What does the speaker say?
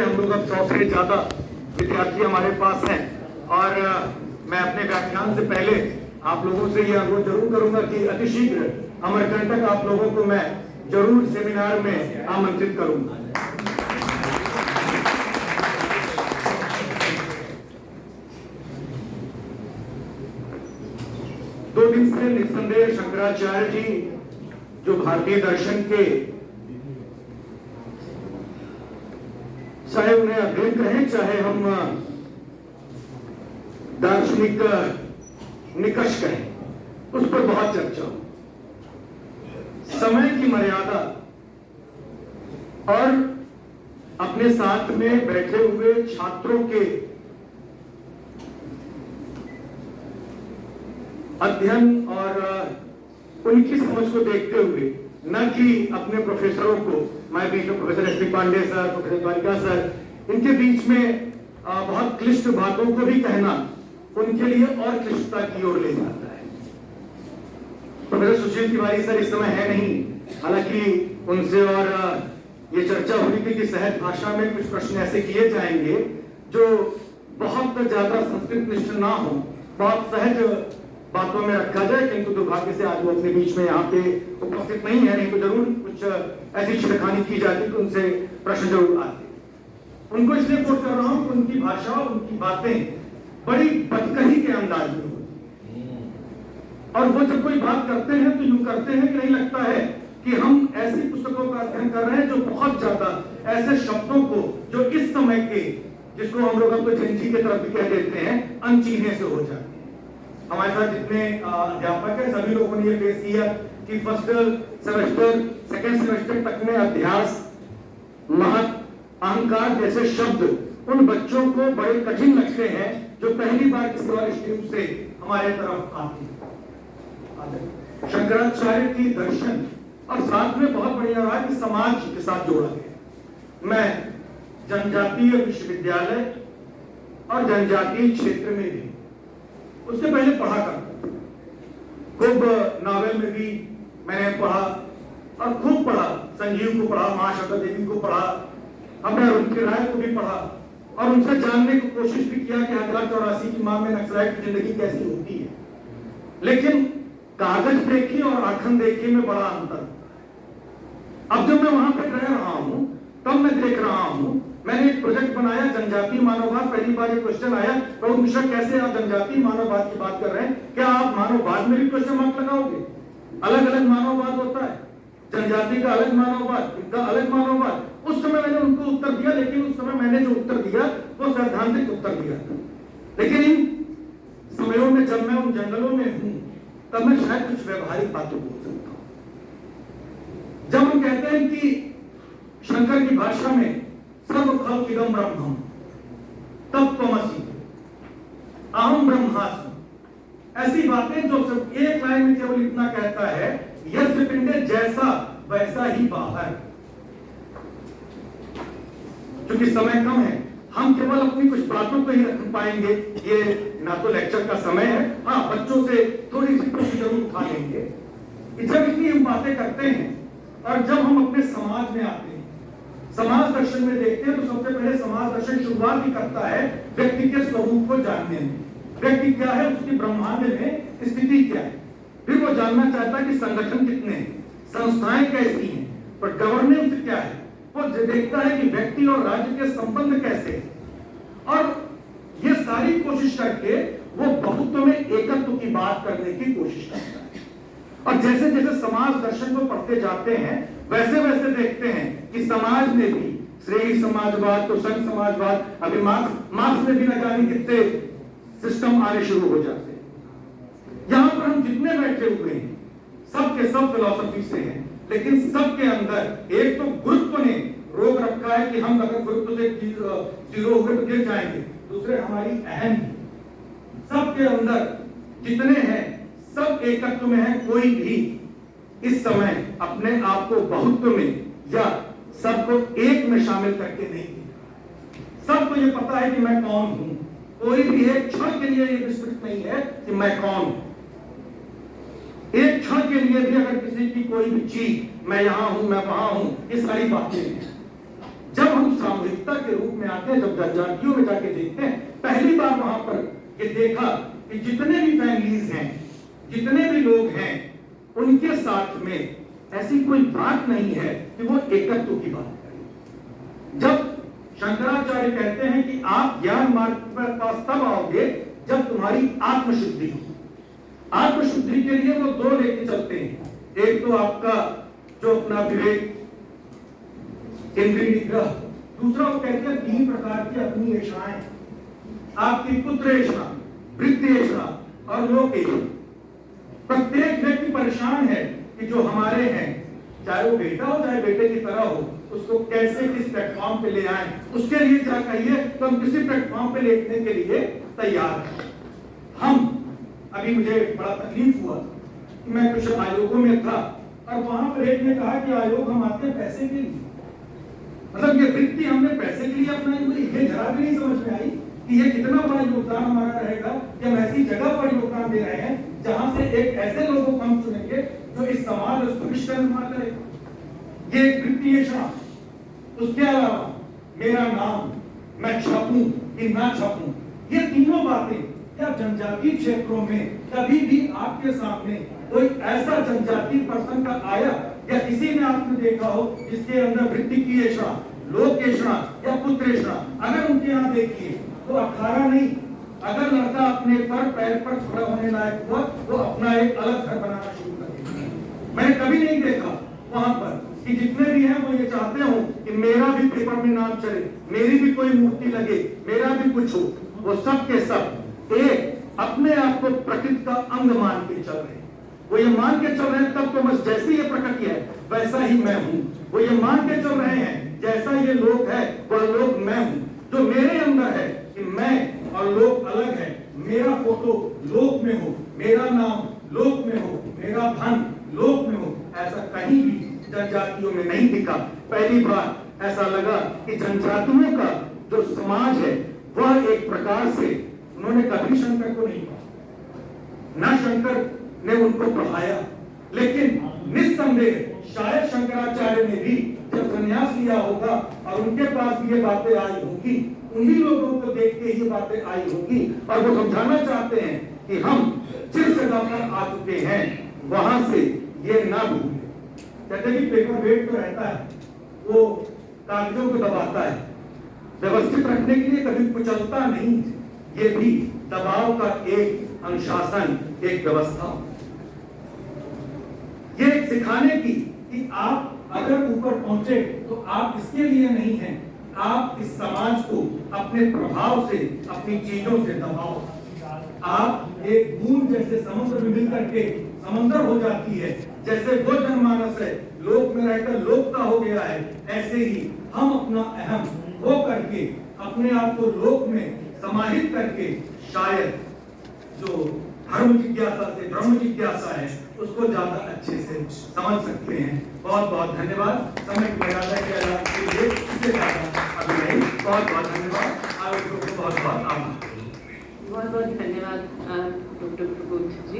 हम लोग अब 100 से ज्यादा विद्यार्थी हमारे पास हैं और मैं अपने व्याख्यान से पहले आप लोगों से यह अनुरोध जरूर करूंगा कि अतिशीघ्र अमरकंटक आप लोगों को मैं जरूर सेमिनार में आमंत्रित करूंगा। दो दिन से निस्संदेह शंकराचार्य जी जो भारतीय दर्शन के चाहे उन्हें अध्ययन कहें चाहे हम दार्शनिक निकष कहें उस पर बहुत चर्चा हो। समय की मर्यादा और अपने साथ में बैठे हुए छात्रों के अध्ययन और उनकी समझ को देखते हुए न कि अपने प्रोफेसरों को मैं बीच में professor S P Pandey sir, professor Dwarika sir, इनके बीच में बहुत क्लिष्ट बातों को भी कहना उनके लिए और क्लिष्टता की ओर ले जाता है। प्रोफेसर सुशील तिवारी सर इस समय है नहीं, हालांकि उनसे और ये चर्चा हुई थी कि सहज भाषा में कुछ प्रश्न ऐसे किए जाएंगे जो बहुत ज्यादा संस्कृत निष्ठ ना हो, बहुत सहज बातों में रखा जाए, किंतु दुर्भाग्य से आज वो अपने बीच में यहाँ पे उपस्थित नहीं है, नहीं तो जरूर कुछ ऐसी छिड़खानी की जाती कि उनसे प्रश्न जरूर आते। उनको इसलिए कोट कर रहा हूं कि उनकी भाषा, उनकी बातें बड़ी बदकही के अंदाज में होती और वो जब कोई बात करते हैं तो यूं करते हैं कि नहीं लगता है कि हम ऐसी पुस्तकों का अध्ययन कर रहे हैं जो बहुत ज्यादा ऐसे शब्दों को जो इस समय के, जिसको हम लोग अब तो जेनजी की तरफ भी कह देते हैं, अनचीने से हो जाते हैं। हमारे साथ जितने अध्यापक हैं सभी लोगों ने ये फेस किया कि फर्स्ट सेमेस्टर, सेकेंड सेमेस्टर तक में अध्यास, महत, अहंकार जैसे शब्द उन बच्चों को बड़े कठिन लगते हैं जो पहली बार किसी और स्ट्रीम से हमारे तरफ आती है। शंकराचार्य की दर्शन और साथ में बहुत बढ़िया रहा कि समाज के साथ जोड़ा गया। मैं जनजातीय विश्वविद्यालय और जनजातीय क्षेत्र में भी उससे पहले पढ़ा करता, खूब नावल में भी मैंने पढ़ा और खूब पढ़ा, संजीव को पढ़ा, महाश्वेता देवी को पढ़ा, हमने उनके राय को भी पढ़ा और उनसे जानने की कोशिश भी किया कि 1984 की मां में नक्सलाइट की जिंदगी कैसी होती है। लेकिन कागज देखी और आखन देखी में बड़ा अंतर। अब जब मैं वहां पर रह रहा हूं तब मैं देख रहा हूं, मैंने एक प्रोजेक्ट बनाया जनजातीय मानववाद। पहली बार ये क्वेश्चन आया, प्रभु मिश्रा कैसे आप जनजातीय मानववाद की बात कर रहे हैं, क्या आप मानववाद में भी क्वेश्चन मार्क लगाओगे? अलग अलग मानववाद होता है, जनजाति का अलग मानववाद, इनका अलग मानववाद। उस समय मैंने उनको उत्तर दिया, लेकिन उस समय मैंने जो उत्तर दिया वो सैद्धांतिक उत्तर दिया था। लेकिन इन समयों में जब मैं उन जंगलों में हूं तब मैं शायद कुछ व्यवहारिक बातों बोल सकता हूं। जब हम कहते हैं कि शंकर की भाषा में सर्व खल इदं ब्रह्मम तत्त्वमसि अहम ब्रह्मास्मि, ऐसी बातें जो सिर्फ एक लाइन में केवल इतना कहता है, यस्य पिंडे जैसा वैसा ही बाहर। क्योंकि समय कम है, हम केवल अपनी कुछ बातों को ही रख पाएंगे। ये ना तो लेक्चर का समय है, हाँ बच्चों से थोड़ी सी प्रश्न जरूर उठा लेंगे। जब इतनी हम बातें करते हैं और जब हम अपने समाज में आते हैं, समाज दर्शन में देखते हैं, तो सबसे पहले समाज दर्शन शुरुआत ही करता है व्यक्ति के स्वरूप को जानने में। व्यक्ति क्या है, उसकी ब्रह्मांड में स्थिति क्या है। फिर वो जानना चाहता है कि संगठन कितने हैं, संस्थाएं कैसी हैं, पर गवर्नेंस क्या है। वो देखता है कि व्यक्ति और राज्य के संबंध कैसे हैं। और ये सारी कोशिश करके वो बहुत्व में एकत्व की बात करने की कोशिश करता है। और जैसे जैसे समाज दर्शन को पढ़ते जाते हैं वैसे वैसे देखते हैं कि समाज में भी श्रेणी समाजवाद, तो संघ समाजवाद, अभी मार्क्स में भी न जाने कितने सिस्टम आने शुरू हो जाते हैं। यहां पर हम जितने बैठे हुए हैं सब के सब फिलॉसफी से हैं, लेकिन सबके अंदर एक तो गुरुत्व ने रोक रखा है कि हम अगर गुरुत्व से जीरो हुए तो गिर जाएंगे, दूसरे हमारी अहम। सबके अंदर जितने हैं सब एकत्व में है, कोई भी इस समय अपने आप को बहुत्व में या सबको एक में शामिल करके नहीं दिया। सबको ये पता है कि मैं कौन हूं, कोई भी एक क्षण के लिए ये विस्मृत नहीं है कि मैं कौन हूं। एक क्षण के लिए भी अगर किसी की कोई भी चीज, मैं यहां हूं, मैं वहां हूं, ये सारी बातें हैं। जब हम सामूहिकता के रूप आते हैं, जब जनजातियों में जाके देखते हैं, पहली बार वहां पर ये देखा कि जितने भी फैमिलीज हैं, जितने भी लोग हैं, उनके साथ में ऐसी कोई बात नहीं है कि वो एकत्व की बात करें। जब शंकराचार्य कहते हैं कि आप ज्ञान मार्ग पर पास तब आओगे जब तुम्हारी आत्मशुद्धि हो। आत्मशुद्धि के लिए वो दो लेके चलते हैं, एक तो आपका जो अपना विवेक, इंद्रिय निग्रह, दूसरा वो कहते हैं 3 प्रकार की अपनी इच्छाएं, आपकी पुत्रेषणा, वृत्तेषणा और लोकेषणा। प्रत्येक व्यक्ति परेशान है कि जो हमारे हैं, चाहे वो बेटा हो चाहे बेटे की तरह हो, उसको कैसे किस प्लेटफॉर्म पे ले आए, उसके लिए क्या कहिए तो हम किसी प्लेटफॉर्म पे लेने के लिए तैयार हैं। हम अभी मुझे बड़ा तकलीफ हुआ कि मैं कुछ आयोगों में था और वहां पर एक ने कहा कि आयोग हम आते हैं पैसे के लिए। मतलब ये वृत्ति हमने पैसे के लिए अपनाई हुई, ये जरा भी नहीं समझ में आई कि ये कितना बड़ा योगदान हमारा रहेगा कि हम ऐसी जगह पर योगदान दे रहे हैं जहां से एक ऐसे लोगों को हम चुनेंगे जो इस समाज और भविष्य का निर्माण करेगा। ये एक वृत्ति है। उसके अलावा मेरा नाम, मैं छपूं कि ना छपूं, ये तीनों बातें क्या जनजातीय क्षेत्रों में कभी भी आपके सामने कोई ऐसा जनजातीय पर्सन का आया या किसी ने आपने देखा हो जिसके अंदर वृत्ति की ऐसा, लोकेषणा या पुत्रेषणा अगर उनके यहाँ देखिए तो 18 नहीं, अगर लड़का अपने पैर पर खड़ा होने लायक हुआ तो अपना एक अलग घर बनाना शुरू कर देगा। मैंने कभी नहीं देखा वहां पर कि जितने भी हैं वो ये चाहते हो कि मेरा भी पेपर में नाम चले, मेरी भी कोई मूर्ति लगे, मेरा भी कुछ हो। वो सब के सब एक अपने आप को प्रकृति का अंग मान के चल रहे हैं। वो ये मान के चल रहे हैं तब तो बस जैसी ये प्रकृति है वैसा ही मैं हूं। वो ये मान के चल रहे हैं जैसा ये लोक है वह लोक मैं हूं। जो मेरे अंदर है कि मैं और लोक अलग है, मेरा फोटो लोक में हो, मेरा नाम लोक में हो, मेरा धन लोक में हो, ऐसा कहीं भी जनजातियों में नहीं दिखा। पहली बार ऐसा लगा कि जनजातियों का जो समाज है वह एक प्रकार से, उन्होंने कभी शंकर को नहीं पढ़ा, ना शंकर ने उनको पढ़ाया, लेकिन निस्संदेह शायद शंकराचार्य ने भी जब संन्यास लिया होगा और उनके पास भी ये बातें आई होगी, उन्हीं लोगों को देख के ये बातें आई होगी और वो समझाना चाहते हैं कि हम जिस जगह पर आ चुके हैं वहां से ये ना भूलें। कहते हैं कि पेपर वेट तो रहता है, वो कागजों को दबाता है, व्यवस्थित रखने के लिए कभी कुचलता नहीं। ये भी दबाव का एक अनुशासन, एक व्यवस्था, ये एक सिखाने की कि आप अगर ऊपर पहुंचे तो आप इसके लिए नहीं हैं, आप इस समाज को अपने प्रभाव से, अपनी चीजों से दबाओ। आप एक बूंद जैसे समुद्र में मिल करके समंदर हो जाती है, जैसे वो जनमानस है लोक में रहकर लोक का हो गया है, ऐसे ही हम अपना अहम हो करके अपने आप को लोक में समाहित करके शायद जो धर्म जिज्ञासा से ब्रह्म जिज्ञासा है उसको ज्यादा अच्छे से समझ सकते हैं। बहुत बहुत धन्यवाद। समय की मर्यादा के अलावा इससे ज्यादा अभी नहीं। बहुत बहुत धन्यवाद। आयोजकों को बहुत बहुत आभार। बहुत बहुत धन्यवाद डॉक्टर प्रबोध जी।